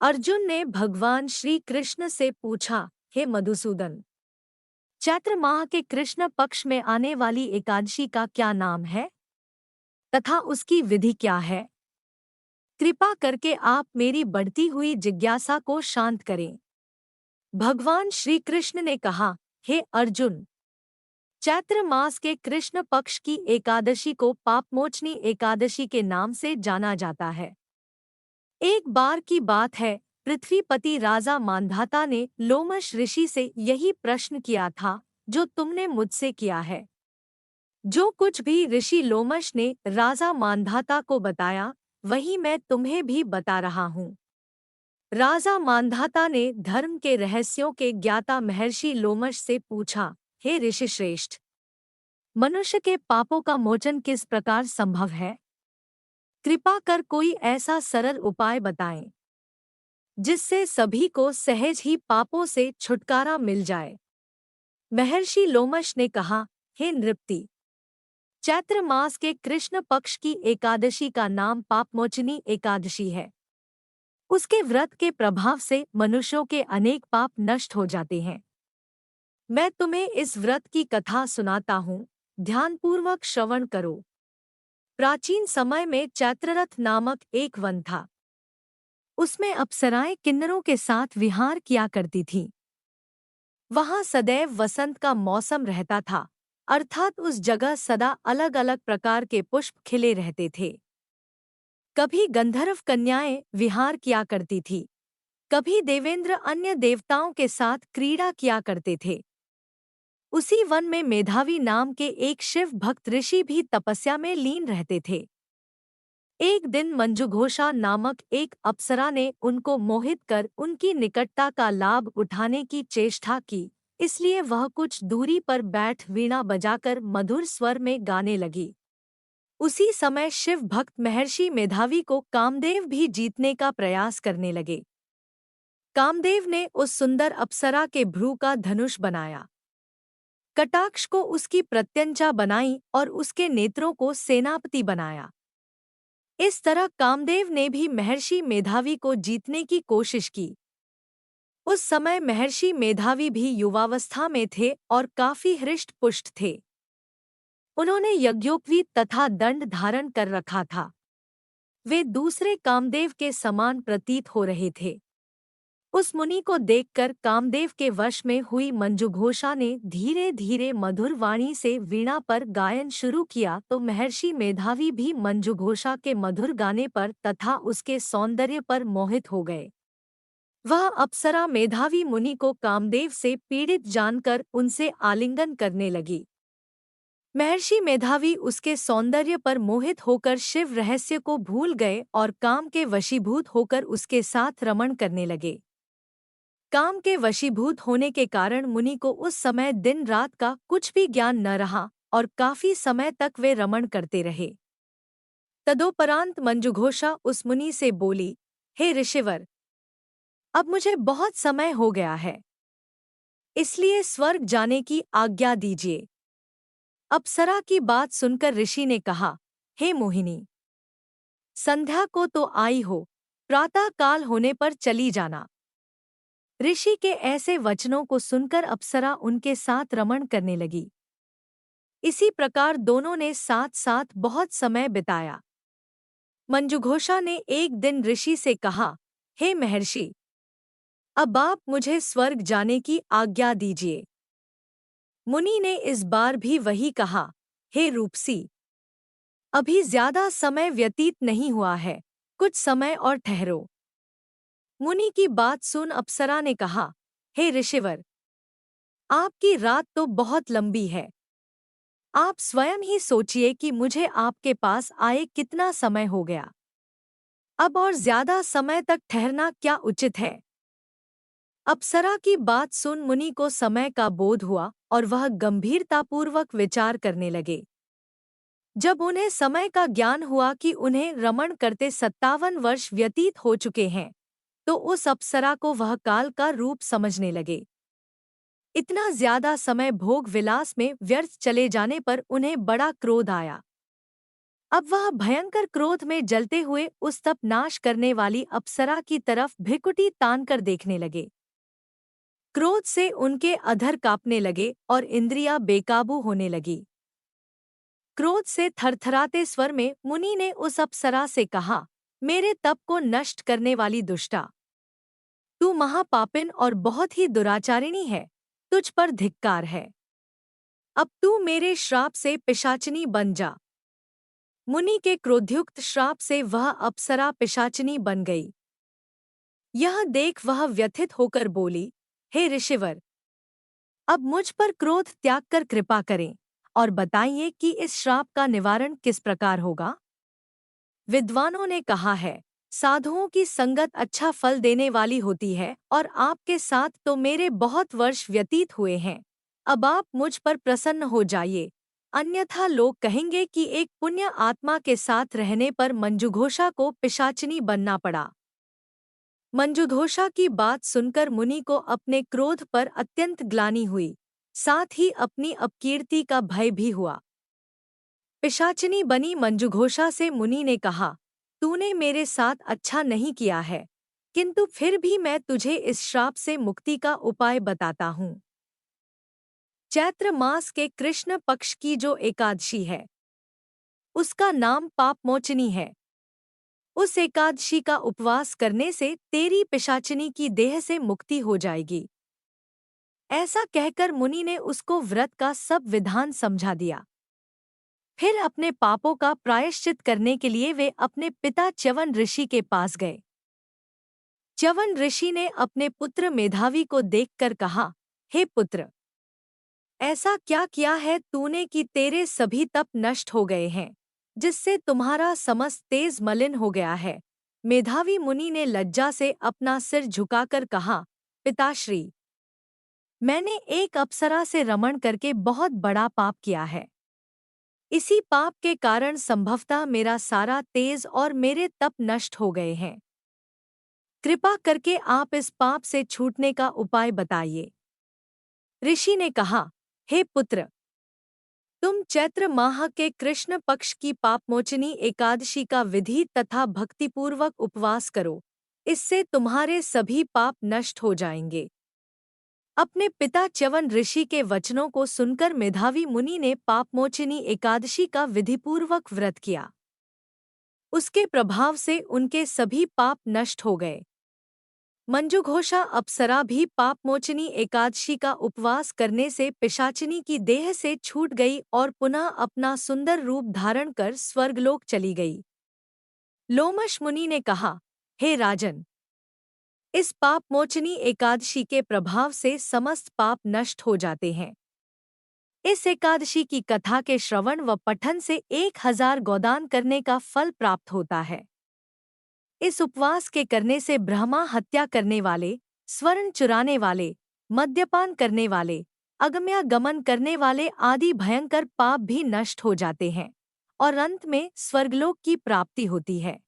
अर्जुन ने भगवान श्री कृष्ण से पूछा, हे मधुसूदन, चैत्र माह के कृष्ण पक्ष में आने वाली एकादशी का क्या नाम है तथा उसकी विधि क्या है? कृपा करके आप मेरी बढ़ती हुई जिज्ञासा को शांत करें। भगवान श्री कृष्ण ने कहा, हे अर्जुन, चैत्र मास के कृष्ण पक्ष की एकादशी को पापमोचनी एकादशी के नाम से जाना जाता है। एक बार की बात है, पृथ्वीपति राजा मांधाता ने लोमश ऋषि से यही प्रश्न किया था जो तुमने मुझसे किया है। जो कुछ भी ऋषि लोमश ने राजा मांधाता को बताया, वही मैं तुम्हें भी बता रहा हूँ। राजा मांधाता ने धर्म के रहस्यों के ज्ञाता महर्षि लोमश से पूछा, हे ऋषिश्रेष्ठ, मनुष्य के पापों का मोचन किस प्रकार संभव है? कृपा कर कोई ऐसा सरल उपाय बताएं जिससे सभी को सहज ही पापों से छुटकारा मिल जाए। महर्षि लोमश ने कहा, हे नृपति, चैत्र मास के कृष्ण पक्ष की एकादशी का नाम पापमोचनी एकादशी है। उसके व्रत के प्रभाव से मनुष्यों के अनेक पाप नष्ट हो जाते हैं। मैं तुम्हें इस व्रत की कथा सुनाता हूँ, ध्यानपूर्वक श्रवण करो। प्राचीन समय में चैत्ररथ नामक एक वन था। उसमें अप्सराएं किन्नरों के साथ विहार किया करती थीं। वहां सदैव वसंत का मौसम रहता था, अर्थात उस जगह सदा अलग अलग प्रकार के पुष्प खिले रहते थे। कभी गंधर्व कन्याएं विहार किया करती थी, कभी देवेंद्र अन्य देवताओं के साथ क्रीड़ा किया करते थे। उसी वन में मेधावी नाम के एक शिव भक्त ऋषि भी तपस्या में लीन रहते थे। एक दिन मंजुघोषा नामक एक अप्सरा ने उनको मोहित कर उनकी निकटता का लाभ उठाने की चेष्टा की, इसलिए वह कुछ दूरी पर बैठ वीणा बजाकर मधुर स्वर में गाने लगी। उसी समय शिव भक्त महर्षि मेधावी को कामदेव भी जीतने का प्रयास करने लगे। कामदेव ने उस सुंदर अप्सरा के भ्रू का धनुष बनाया, कटाक्ष को उसकी प्रत्यंचा बनाई और उसके नेत्रों को सेनापति बनाया। इस तरह कामदेव ने भी महर्षि मेधावी को जीतने की कोशिश की। उस समय महर्षि मेधावी भी युवावस्था में थे और काफी हृष्ट-पुष्ट थे। उन्होंने यज्ञोपवीत तथा दंड धारण कर रखा था। वे दूसरे कामदेव के समान प्रतीत हो रहे थे। उस मुनि को देखकर कामदेव के वश में हुई मंजुघोषा ने धीरे धीरे मधुर वाणी से वीणा पर गायन शुरू किया तो महर्षि मेधावी भी मंजुघोषा के मधुर गाने पर तथा उसके सौंदर्य पर मोहित हो गए। वह अप्सरा मेधावी मुनि को कामदेव से पीड़ित जानकर उनसे आलिंगन करने लगी। महर्षि मेधावी उसके सौंदर्य पर मोहित होकर शिव रहस्य को भूल गए और काम के वशीभूत होकर उसके साथ रमण करने लगे। काम के वशीभूत होने के कारण मुनि को उस समय दिन रात का कुछ भी ज्ञान न रहा और काफी समय तक वे रमण करते रहे। तदोपरांत मंजुघोषा उस मुनि से बोली, हे ऋषिवर, अब मुझे बहुत समय हो गया है, इसलिए स्वर्ग जाने की आज्ञा दीजिए। अप्सरा की बात सुनकर ऋषि ने कहा, हे मोहिनी, संध्या को तो आई हो, प्रातः काल होने पर चली जाना। ऋषि के ऐसे वचनों को सुनकर अप्सरा उनके साथ रमण करने लगी। इसी प्रकार दोनों ने साथ साथ बहुत समय बिताया। मंजुघोषा ने एक दिन ऋषि से कहा, हे महर्षि, अब आप मुझे स्वर्ग जाने की आज्ञा दीजिए। मुनि ने इस बार भी वही कहा, हे रूपसी, अभी ज्यादा समय व्यतीत नहीं हुआ है, कुछ समय और ठहरो। मुनि की बात सुन अप्सरा ने कहा, हे ऋषिवर, आपकी रात तो बहुत लंबी है। आप स्वयं ही सोचिए कि मुझे आपके पास आए कितना समय हो गया। अब और ज्यादा समय तक ठहरना क्या उचित है? अप्सरा की बात सुन मुनि को समय का बोध हुआ और वह गंभीरतापूर्वक विचार करने लगे। जब उन्हें समय का ज्ञान हुआ कि उन्हें रमण करते 57 वर्ष व्यतीत हो चुके हैं, तो उस अप्सरा को वह काल का रूप समझने लगे। इतना ज्यादा समय भोग विलास में व्यर्थ चले जाने पर उन्हें बड़ा क्रोध आया। अब वह भयंकर क्रोध में जलते हुए उस तप नाश करने वाली अप्सरा की तरफ भ्रिकुटी तानकर देखने लगे। क्रोध से उनके अधर कांपने लगे और इंद्रियां बेकाबू होने लगी। क्रोध से थरथराते स्वर में मुनि ने उस अप्सरा से कहा, मेरे तप को नष्ट करने वाली दुष्टा, तू महापापिन और बहुत ही दुराचारिणी है, तुझ पर धिक्कार है। अब तू मेरे श्राप से पिशाचिनी बन जा। मुनि के क्रोधयुक्त श्राप से वह अप्सरा पिशाचिनी बन गई। यह देख वह व्यथित होकर बोली, हे ऋषिवर, अब मुझ पर क्रोध त्याग कर कृपा करें और बताइए कि इस श्राप का निवारण किस प्रकार होगा। विद्वानों ने कहा है, साधुओं की संगत अच्छा फल देने वाली होती है और आपके साथ तो मेरे बहुत वर्ष व्यतीत हुए हैं। अब आप मुझ पर प्रसन्न हो जाइए, अन्यथा लोग कहेंगे कि एक पुण्य आत्मा के साथ रहने पर मंजुघोषा को पिशाचिनी बनना पड़ा। मंजुघोषा की बात सुनकर मुनि को अपने क्रोध पर अत्यंत ग्लानि हुई, साथ ही अपनी अपकीर्ति का भय भी हुआ। पिशाचिनी बनी मंजुघोषा से मुनि ने कहा, तूने मेरे साथ अच्छा नहीं किया है, किंतु फिर भी मैं तुझे इस श्राप से मुक्ति का उपाय बताता हूँ। चैत्र मास के कृष्ण पक्ष की जो एकादशी है, उसका नाम पापमोचनी है। उस एकादशी का उपवास करने से तेरी पिशाचिनी की देह से मुक्ति हो जाएगी। ऐसा कहकर मुनि ने उसको व्रत का सब विधान समझा दिया। फिर अपने पापों का प्रायश्चित करने के लिए वे अपने पिता च्यवन ऋषि के पास गए। च्यवन ऋषि ने अपने पुत्र मेधावी को देखकर कहा, हे पुत्र, ऐसा क्या किया है तूने कि तेरे सभी तप नष्ट हो गए हैं, जिससे तुम्हारा समस्त तेज मलिन हो गया है। मेधावी मुनि ने लज्जा से अपना सिर झुकाकर कहा, पिताश्री, मैंने एक अप्सरा से रमण करके बहुत बड़ा पाप किया है। इसी पाप के कारण संभवतः मेरा सारा तेज और मेरे तप नष्ट हो गए हैं। कृपा करके आप इस पाप से छूटने का उपाय बताइए। ऋषि ने कहा, हे पुत्र, तुम चैत्र माह के कृष्ण पक्ष की पापमोचनी एकादशी का विधि तथा भक्तिपूर्वक उपवास करो, इससे तुम्हारे सभी पाप नष्ट हो जाएंगे। अपने पिता च्यवन ऋषि के वचनों को सुनकर मेधावी मुनि ने पापमोचनी एकादशी का विधिपूर्वक व्रत किया। उसके प्रभाव से उनके सभी पाप नष्ट हो गए। मंजुघोषा अप्सरा भी पापमोचनी एकादशी का उपवास करने से पिशाचिनी की देह से छूट गई और पुनः अपना सुंदर रूप धारण कर स्वर्गलोक चली गई। लोमश मुनि ने कहा, हे राजन, इस पापमोचनी एकादशी के प्रभाव से समस्त पाप नष्ट हो जाते हैं। इस एकादशी की कथा के श्रवण व पठन से 1000 गोदान करने का फल प्राप्त होता है। इस उपवास के करने से ब्रह्मा हत्या करने वाले, स्वर्ण चुराने वाले, मद्यपान करने वाले, अगम्यागमन करने वाले आदि भयंकर पाप भी नष्ट हो जाते हैं और अंत में स्वर्गलोक की प्राप्ति होती है।